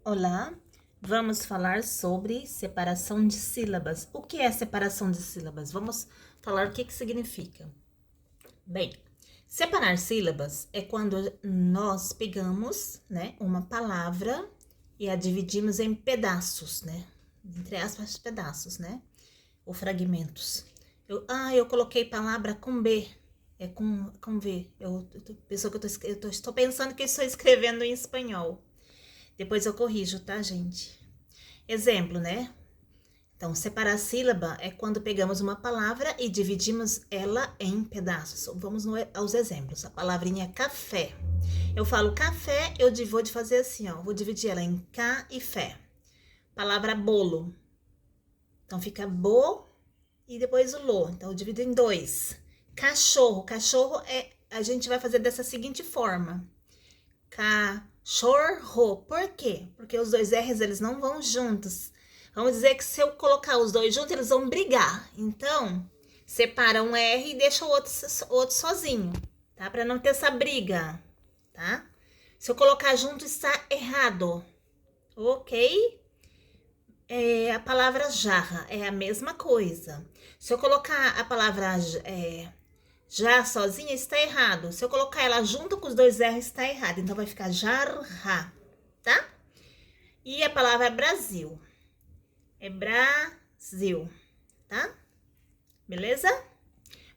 Olá, vamos falar sobre separação de sílabas. O que é separação de sílabas? Vamos falar o que significa. Bem, separar sílabas é quando nós pegamos, uma palavra e a dividimos em pedaços, entre aspas, pedaços, ou fragmentos. Eu coloquei palavra com B, é com V. Estou pensando que estou escrevendo em espanhol. Depois eu corrijo, tá, gente? Exemplo, né? Então, separar sílaba é quando pegamos uma palavra e dividimos ela em pedaços. Vamos aos exemplos. A palavrinha café. Eu falo café, vou fazer assim, ó. Vou dividir ela em K e fé. Palavra bolo. Então, fica bo e depois o lo. Então, eu divido em dois. Cachorro. Cachorro a gente vai fazer dessa seguinte forma. Cachorro. Por quê? Porque os dois R's, eles não vão juntos. Vamos dizer que se eu colocar os dois juntos, eles vão brigar. Então, separa um R e deixa o outro sozinho, tá? Para não ter essa briga, tá? Se eu colocar junto, está errado, ok? A palavra jarra é a mesma coisa. Se eu colocar a palavra já sozinha, está errado. Se eu colocar ela junto com os dois R, está errado. Então, vai ficar jarra, tá? E a palavra Brasil. É Brasil, tá? Beleza?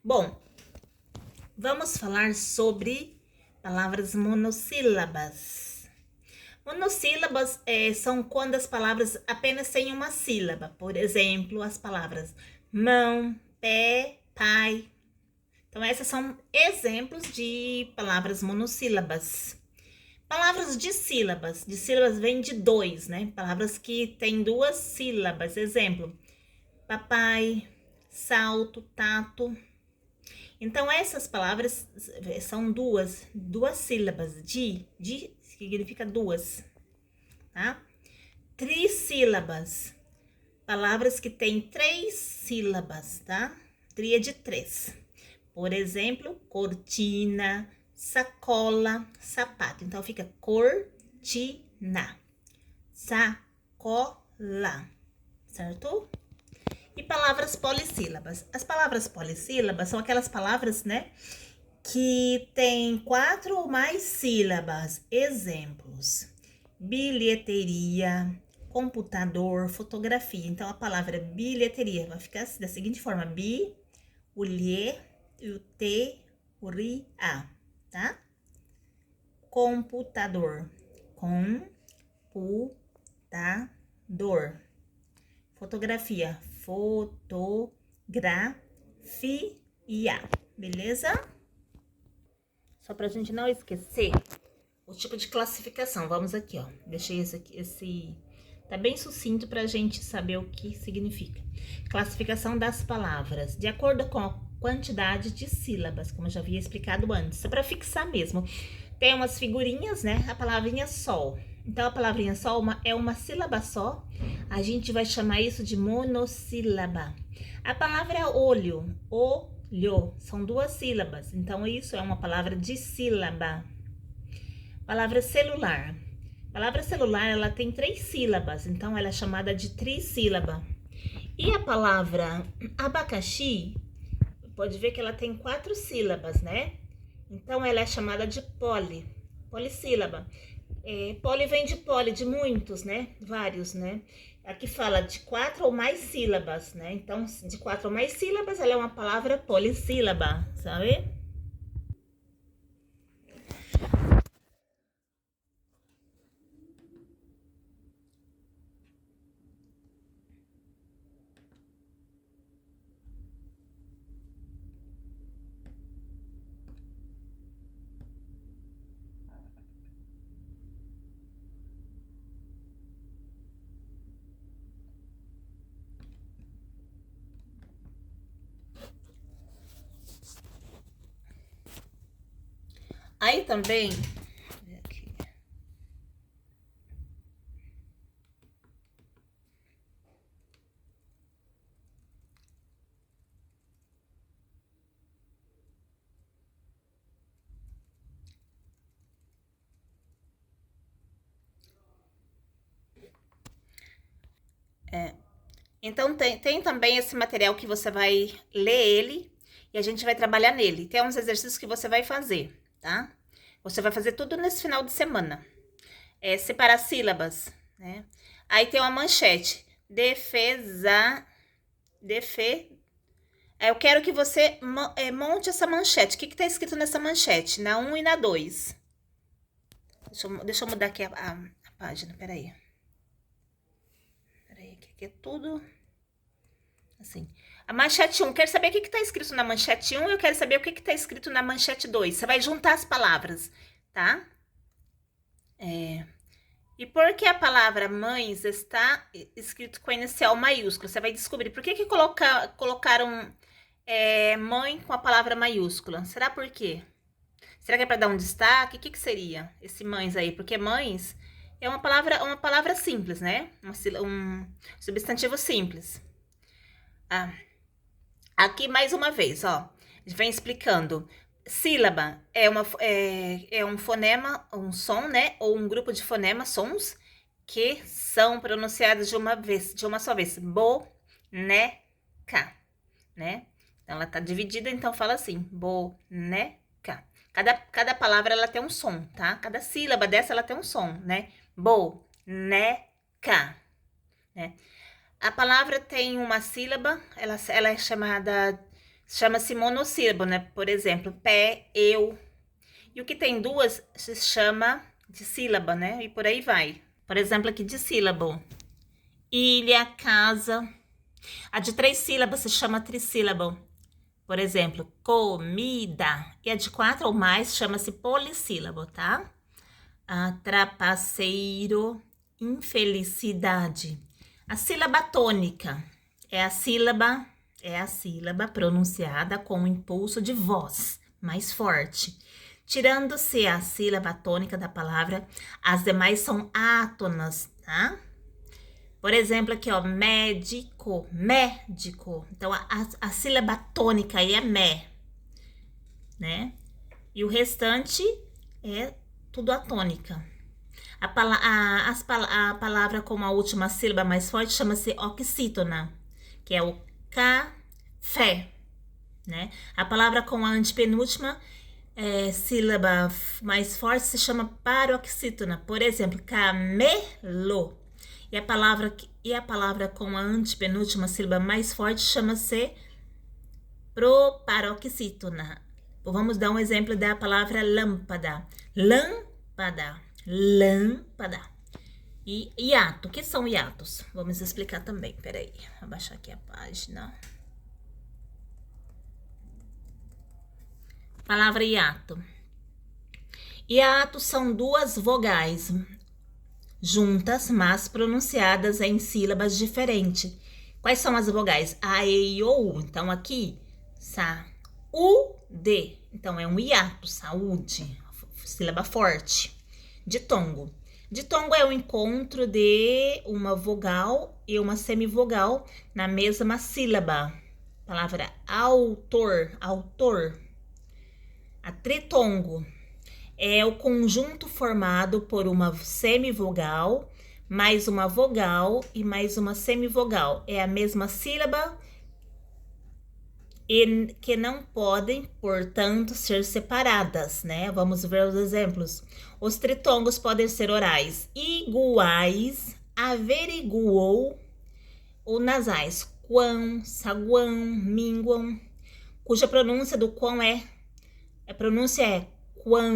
Bom, vamos falar sobre palavras monossílabas. Monossílabas são quando as palavras apenas têm uma sílaba. Por exemplo, as palavras mão, pé, pai. Então, essas são exemplos de palavras monossílabas. Palavras de sílabas. De sílabas vem de dois, né? Palavras que têm duas sílabas. Exemplo, papai, salto, tato. Então, essas palavras são duas sílabas. De significa duas, tá? Trissílabas. Palavras que têm três sílabas, tá? Tríade três. Por exemplo, cortina, sacola, sapato. Então, fica cortina, sacola, certo? E palavras polissílabas. As palavras polissílabas são aquelas palavras, que tem 4 ou mais sílabas. Exemplos: bilheteria, computador, fotografia. Então, a palavra bilheteria vai ficar da seguinte forma: bi, o lhe, o te, o ri, a, tá? Computador, computador. Fotografia, fotografia, beleza? Só pra gente não esquecer o tipo de classificação. Vamos aqui, ó. Deixei esse tá bem sucinto pra gente saber o que significa. Classificação das palavras, de acordo com a quantidade de sílabas, como eu já havia explicado antes. É pra fixar mesmo. Tem umas figurinhas, né? A palavrinha sol. Então, a palavrinha sol é uma sílaba só. A gente vai chamar isso de monossílaba. A palavra olho, olho, são duas sílabas. Então, isso é uma palavra de sílaba. Palavra celular. Palavra celular, ela tem três sílabas. Então, ela é chamada de trissílaba. E a palavra abacaxi, pode ver que ela tem 4 sílabas, né? Então, ela é chamada de polissílaba. Poli vem de poli, de muitos, né? Vários, né? Aqui fala de 4 ou mais sílabas, né? Então, de 4 ou mais sílabas, ela é uma palavra polissílaba, sabe? Aí também Então, tem também esse material que você vai ler ele e a gente vai trabalhar nele. Tem uns exercícios que você vai fazer, tá? Você vai fazer tudo nesse final de semana. Separar sílabas, né? Aí tem uma manchete. Eu quero que você monte essa manchete. O que tá escrito nessa manchete? Na 1 e na 2. Deixa eu mudar aqui a página, peraí. Peraí, que aqui é tudo assim. A manchete 1, quero saber o que tá escrito na manchete 1 e eu quero saber o que tá escrito na manchete 2. Você vai juntar as palavras, tá? E por que a palavra mães está escrito com a inicial maiúscula? Você vai descobrir por que colocaram mãe com a palavra maiúscula. Será por quê? Será que é para dar um destaque? O que seria esse mães aí? Porque mães é uma palavra simples, né? Um substantivo simples. Aqui mais uma vez, ó. Vem explicando. Sílaba é um fonema, um som, né? Ou um grupo de fonemas, sons, que são pronunciados de uma só vez. Boneca, né? Então, ela tá dividida, então fala assim, boneca. Cada palavra, ela tem um som, tá? Cada sílaba dessa, ela tem um som, né? Boneca, né? A palavra tem uma sílaba, ela é chama-se monossílabo, né? Por exemplo, pé, eu. E o que tem duas se chama de sílaba, né? E por aí vai. Por exemplo, aqui de sílabo. Ilha, casa. A de 3 sílabas se chama trissílabo. Por exemplo, comida. E a de 4 ou mais chama-se polissílabo, tá? Trapaceiro, infelicidade. A sílaba tônica é a sílaba pronunciada com o impulso de voz mais forte. Tirando-se a sílaba tônica da palavra, as demais são átonas, tá? Por exemplo, aqui, ó, médico, médico. Então, a sílaba tônica aí é mé, né? E o restante é tudo atônica. A palavra com a última sílaba mais forte chama-se oxítona, que é o café, né? A palavra com a antepenúltima sílaba mais forte se chama paroxítona. Por exemplo, camelo. E a palavra com a antepenúltima sílaba mais forte chama-se proparoxítona. Vamos dar um exemplo da palavra lâmpada. Lâmpada. Lâmpada. E hiato. O que são hiatos? Vamos explicar também. Peraí, vou abaixar aqui a página. Palavra hiato. Hiato são duas vogais juntas, mas pronunciadas em sílabas diferentes. Quais são as vogais? A, E, I, O, U. Então, aqui, sa-u-de. Então, é um hiato, saúde, sílaba forte. Ditongo. Ditongo é o encontro de uma vogal e uma semivogal na mesma sílaba. Palavra autor, autor. A tritongo é o conjunto formado por uma semivogal, mais uma vogal e mais uma semivogal. É a mesma sílaba e que não podem, portanto, ser separadas, né? Vamos ver os exemplos. Os tritongos podem ser orais iguais, averiguou, ou nasais quão, saguão, minguam, cuja pronúncia do quão a pronúncia é quão,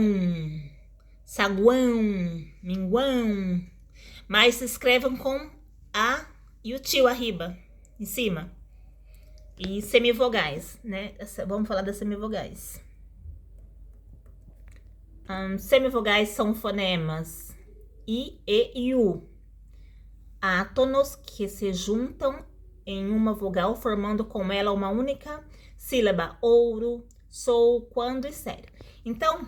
saguão, minguão, mas se escrevem com a e o tio arriba, em cima. E semivogais, né? Vamos falar das semivogais. Semivogais são fonemas I, E e U. Átonos que se juntam em uma vogal, formando com ela uma única sílaba. Ouro, sou, quando e sério. Então,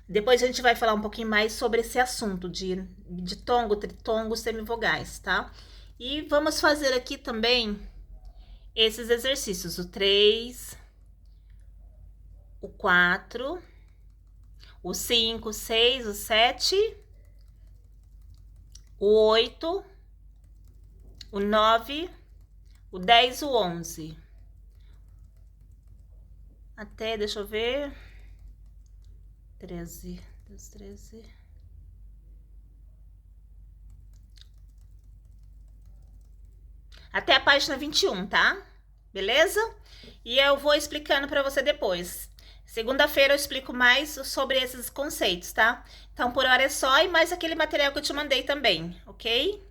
depois a gente vai falar um pouquinho mais sobre esse assunto de tongo, tritongo, semivogais, tá? E vamos fazer aqui também esses exercícios, o 3, o 4, o 5, o 6, o 7, o 8, o 9, o 10, o 11. Até, deixa eu ver, 13, 13. Até a página 21, tá? Beleza? E eu vou explicando para você depois. Segunda-feira eu explico mais sobre esses conceitos, tá? Então, por hora é só e mais aquele material que eu te mandei também, ok?